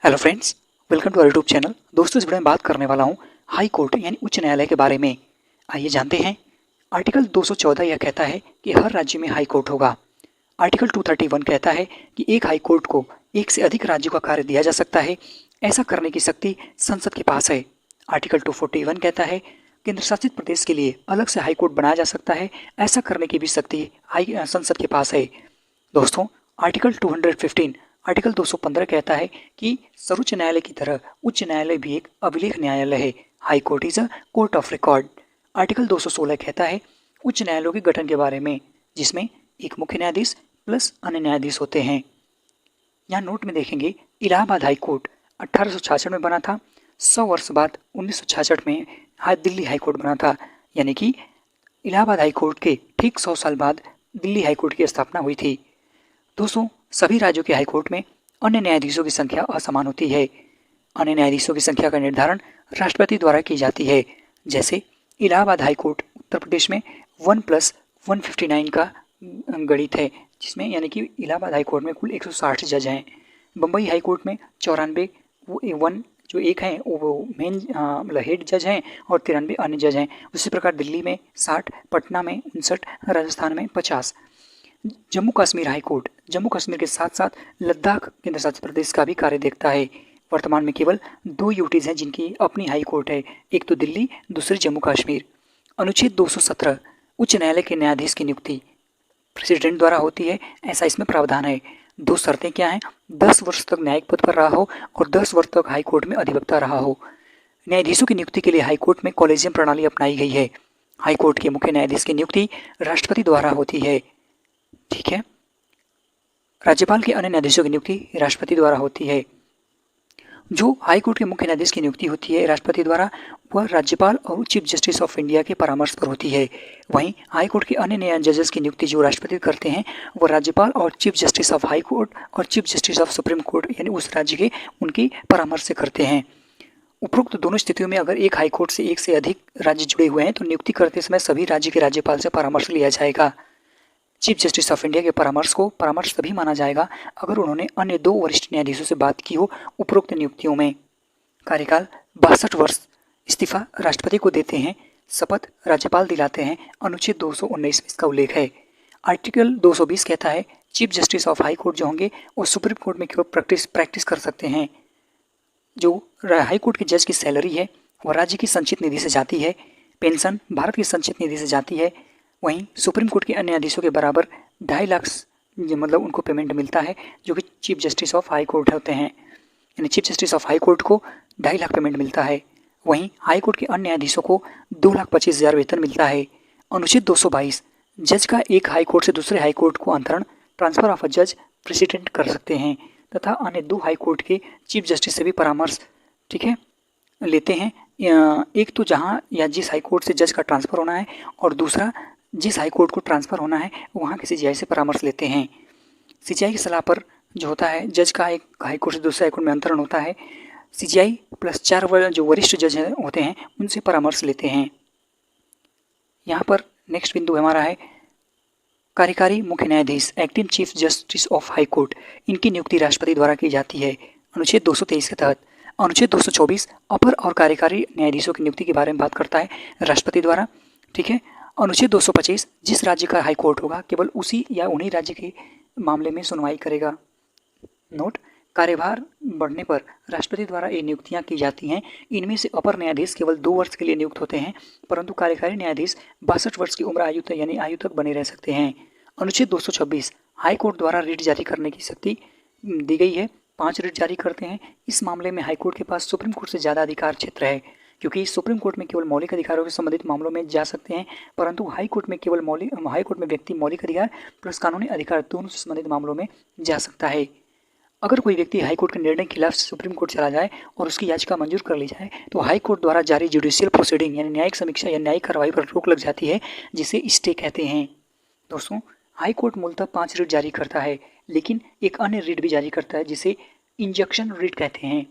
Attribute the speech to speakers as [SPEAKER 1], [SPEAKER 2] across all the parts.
[SPEAKER 1] Hello friends, welcome to our YouTube channel. दोस्तों, इस video में बात करने वाला हूँ हाई कोर्ट यानी उच्च न्यायालय के बारे में। आइए जानते हैं। आर्टिकल 214 यह कहता है कि हर राज्य में हाई कोर्ट होगा। आर्टिकल 231 कहता है कि एक हाई कोर्ट को एक से अधिक राज्यों का कार्य दिया जा सकता है। ऐसा करने की शक्ति संसद के पास है। आर्टिकल 241 कहता है केंद्र शासित प्रदेश के लिए अलग से हाई कोर्ट बनाया जा सकता है। ऐसा करने की भी शक्ति संसद के पास है। दोस्तों, आर्टिकल 215 कहता है कि सर्वोच्च न्यायालय की तरह उच्च न्यायालय भी एक अभिलेख न्यायालय है। High court is a court of record. Article 216 कहता है उच्च न्यायालयों के गठन के बारे में, जिसमें एक मुख्य न्यायाधीश प्लस अन्य न्यायाधीश होते हैं। यहाँ नोट में देखेंगे, इलाहाबाद हाई कोर्ट 1866 में बना था। 100 वर्ष बाद 1966 में दिल्ली हाई कोर्ट बना था। यानी कि इलाहाबाद हाई कोर्ट के ठीक 100 साल बाद दिल्ली हाई कोर्ट की स्थापना हुई थी। दोस्तों, सभी राज्यों के हाईकोर्ट में अन्य न्यायाधीशों की संख्या असमान होती है। अन्य न्यायाधीशों की संख्या का निर्धारण राष्ट्रपति द्वारा की जाती है। जैसे इलाहाबाद हाईकोर्ट उत्तर प्रदेश में 1+159 का गणित है, जिसमें यानी कि इलाहाबाद हाईकोर्ट में कुल 160 जज हैं। बम्बई हाईकोर्ट में 94 वो वन जो एक हैं वो मेन मतलब हेड जज हैं और 93 अन्य जज हैं। उसी प्रकार दिल्ली में 60, पटना में 59, राजस्थान में 50। जम्मू कश्मीर हाई कोर्ट जम्मू कश्मीर के साथ साथ लद्दाख केंद्र शासित प्रदेश का भी कार्य देखता है। वर्तमान में केवल 2 यूटीज हैं जिनकी अपनी हाई कोर्ट है, एक तो दिल्ली, दूसरी जम्मू कश्मीर। अनुच्छेद 217 उच्च न्यायालय के न्यायाधीश की नियुक्ति प्रेसिडेंट द्वारा होती है, ऐसा इसमें प्रावधान है। 2 शर्तें क्या हैं? 10 वर्ष तक न्यायिक पद पर रहा हो और 10 वर्ष तक हाई कोर्ट में अधिवक्ता रहा हो। न्यायाधीशों की नियुक्ति के लिए हाई कोर्ट में कॉलेजियम प्रणाली अपनाई गई है। हाई कोर्ट के मुख्य न्यायाधीश की नियुक्ति राष्ट्रपति द्वारा होती है। ठीक है। राज्यपाल के अन्य न्यायाधीशों की नियुक्ति राष्ट्रपति द्वारा होती है। जो हाई कोर्ट के मुख्य न्यायाधीश की नियुक्ति होती है राष्ट्रपति द्वारा, वह राज्यपाल और चीफ जस्टिस ऑफ इंडिया के परामर्श पर होती है। वहीं हाई कोर्ट के अन्य न्याय जजेस की नियुक्ति जो राष्ट्रपति करते हैं, वह राज्यपाल और chief justice of high court और chief justice of supreme court यानी उस राज्य के उनकी परामर्श से करते हैं। उपरोक्त दोनों स्थितियों में अगर एक हाई कोर्ट से एक से अधिक राज्य जुड़े हुए हैं तो नियुक्ति करते समय सभी राज्य के राज्यपाल से परामर्श लिया जाएगा। चीफ जस्टिस ऑफ इंडिया के परामर्श तभी माना जाएगा अगर उन्होंने अन्य 2 वरिष्ठ न्यायाधीशों से बात की हो उपरोक्त नियुक्तियों में। कार्यकाल 62 वर्ष। इस्तीफा राष्ट्रपति को देते हैं, शपथ राज्यपाल दिलाते हैं। अनुच्छेद 219 में इसका उल्लेख है। आर्टिकल 220 कहता है chief justice of high court जो होंगे वो सुप्रीम कोर्ट में केवल प्रैक्टिस कर सकते हैं। जो हाई कोर्ट के जज की सैलरी है वह राज्य की संचित निधि से जाती है। पेंशन भारत की संचित निधि से जाती है। वहीं सुप्रीम कोर्ट के अन्य न्यायाधीशों के बराबर 2.5 लाख मतलब उनको पेमेंट मिलता है, जो कि chief justice of high court होते हैं। यानी chief justice of high court को 2.5 लाख पेमेंट मिलता है। वहीं हाई कोर्ट के अन्य न्यायाधीशों को 2,25,000 वेतन मिलता है। अनुच्छेद 222 जज का एक हाई कोर्ट से दूसरे हाई कोर्ट को अंतरण ट्रांसफर ऑफ अ जज प्रेसिडेंट कर सकते हैं तथा अन्य 2 हाई कोर्ट के चीफ जस्टिस से भी परामर्श लेते हैं। एक तो जहां या जिस हाई कोर्ट से जज का ट्रांसफ़र होना है और दूसरा जिस हाई कोर्ट को ट्रांसफ़र होना है वहाँ के सीजीआई से परामर्श लेते हैं। सीजीआई की सलाह पर जो होता है जज का एक हाई कोर्ट से दूसरे हाई कोर्ट में अंतरण होता है। सीजीआई प्लस 4 जो वरिष्ठ जज होते हैं उनसे परामर्श लेते हैं। यहाँ पर नेक्स्ट बिंदु हमारा है कार्यकारी मुख्य न्यायाधीश acting chief justice of high court. इनकी नियुक्ति राष्ट्रपति द्वारा की जाती है अनुच्छेद 223 के तहत। अनुच्छेद 224 अपर और कार्यकारी न्यायाधीशों की नियुक्ति के बारे में बात करता है राष्ट्रपति द्वारा। ठीक है। अनुच्छेद 225 जिस राज्य का हाई कोर्ट होगा केवल उसी या उन्हीं राज्य के मामले में सुनवाई करेगा। नोट, कार्यभार बढ़ने पर राष्ट्रपति द्वारा ये नियुक्तियां की जाती हैं। इनमें से अपर न्यायाधीश केवल 2 वर्ष के लिए नियुक्त होते हैं, परंतु कार्यकारी न्यायाधीश 62 वर्ष की उम्र आयु तक यानी आयु तक बने रह सकते हैं। अनुच्छेद 226 हाई कोर्ट द्वारा रिट जारी करने की शक्ति दी गई है। 5 रिट जारी करते हैं। इस मामले में हाई कोर्ट के पास सुप्रीम कोर्ट से ज़्यादा अधिकार क्षेत्र है, क्योंकि सुप्रीम कोर्ट में केवल मौलिक अधिकारों से संबंधित मामलों में जा सकते हैं, परंतु हाई कोर्ट में व्यक्ति मौलिक अधिकार प्लस कानूनी अधिकार दोनों से संबंधित मामलों में जा सकता है। अगर कोई व्यक्ति हाई कोर्ट के निर्णय के खिलाफ सुप्रीम कोर्ट चला जाए और उसकी याचिका मंजूर कर ली जाए तो हाई कोर्ट द्वारा जारी जुडिशियल प्रोसीडिंग यानी न्यायिक समीक्षा या न्यायिक कार्रवाई पर रोक लग जाती है, जिसे स्टे कहते हैं। दोस्तों, हाई कोर्ट मूलतः 5 रिट जारी करता है, लेकिन एक अन्य रिट भी जारी करता है जिसे इंजंक्शन रिट कहते हैं,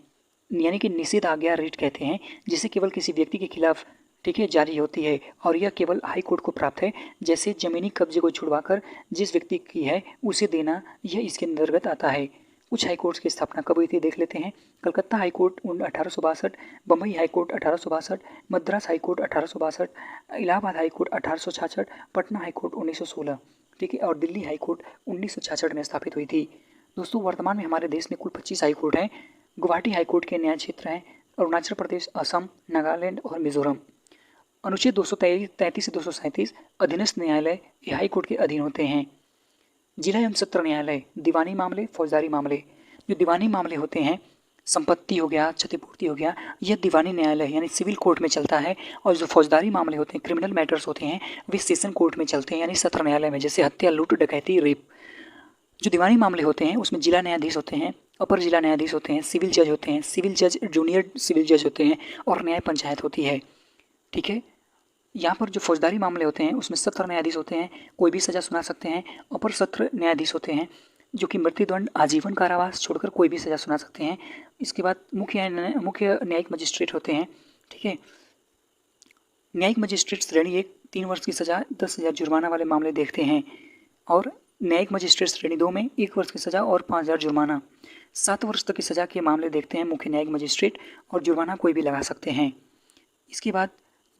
[SPEAKER 1] यानी कि निषेध आज्ञा रिट कहते हैं, जिसे केवल किसी व्यक्ति के खिलाफ जारी होती है और यह केवल हाई कोर्ट को प्राप्त है। जैसे जमीनी कब्जे को छुड़वाकर जिस व्यक्ति की है उसे देना, यह इसके अंतर्गत आता है। उच्च हाई कोर्ट की स्थापना कब हुई थी देख लेते हैं। Calcutta high court 1862, Bombay high court 1862, Madras high court 1862, Allahabad high court 1866, Patna high court 1916, ठीक है, और दिल्ली हाई कोर्ट 1966 में स्थापित हुई थी। दोस्तों वर्तमान में हमारे देश में कुल 25 हाई कोर्ट हैं। गुवाहाटी हाई कोर्ट के न्याय क्षेत्र हैं अरुणाचल प्रदेश, असम, नागालैंड और मिजोरम। अनुच्छेद 233 से 237 अधीनस्थ न्यायालय ये हाई कोर्ट के अधीन होते हैं। जिला एवं सत्र न्यायालय दीवानी मामले, फौजदारी मामले। जो दीवानी मामले होते हैं, संपत्ति हो गया, क्षतिपूर्ति हो गया, यह दीवानी न्यायालय यानी सिविल कोर्ट में चलता है। और जो फौजदारी मामले होते हैं, क्रिमिनल मैटर्स होते हैं, वे सेशन कोर्ट में चलते हैं यानी सत्र न्यायालय में, जैसे हत्या, लूट, डकैती, रेप। जो दीवानी मामले होते हैं उसमें जिला न्यायाधीश होते हैं, अपर जिला न्यायाधीश होते हैं, सिविल जज होते हैं, सिविल जज, जूनियर सिविल जज होते हैं और न्याय पंचायत होती है, ठीक है। यहाँ पर जो फौजदारी मामले होते हैं उसमें सत्र न्यायाधीश होते हैं, कोई भी सज़ा सुना सकते हैं। अपर सत्र न्यायाधीश होते हैं जो कि मृत्युदंड, आजीवन कारावास छोड़कर कोई भी सज़ा सुना सकते हैं। इसके बाद मुख्य न्यायिक मजिस्ट्रेट होते हैं, ठीक है। न्यायिक मजिस्ट्रेट श्रेणी 1 3 वर्ष की सज़ा 10,000 जुर्माना वाले मामले देखते हैं, और न्यायिक मजिस्ट्रेट श्रेणी 2 में 1 वर्ष की सज़ा और 5,000 जुर्माना। 7 वर्ष तक की सज़ा के मामले देखते हैं मुख्य न्यायिक मजिस्ट्रेट, और जुर्माना कोई भी लगा सकते हैं। इसके बाद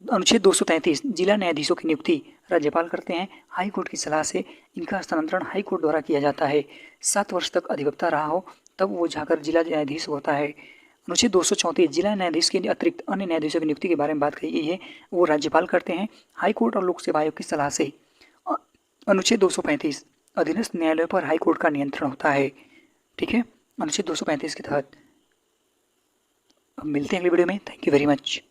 [SPEAKER 1] अनुच्छेद 233 जिला न्यायाधीशों की नियुक्ति राज्यपाल करते हैं। हाई कोर्ट की सलाह से इनका हस्तांतरण हाई कोर्ट द्वारा किया जाता है। 7 वर्ष तक अधिवक्ता रहा हो तब वो जाकर जिला न्यायाधीश होता है। अनुच्छेद 234 जिला न्यायाधीश के अतिरिक्त अन्य न्यायाधीशों की नियुक्ति के बारे में बात कही गई है, वो राज्यपाल करते हैं हाई कोर्ट और लोक सेवा आयोग की सलाह से। अनुच्छेद 235 अधीनस्थ न्यायालयों पर हाई कोर्ट का नियंत्रण होता है, ठीक है, अनुच्छेद 235 के तहत। अब मिलते हैं अगली वीडियो में। Thank you very much.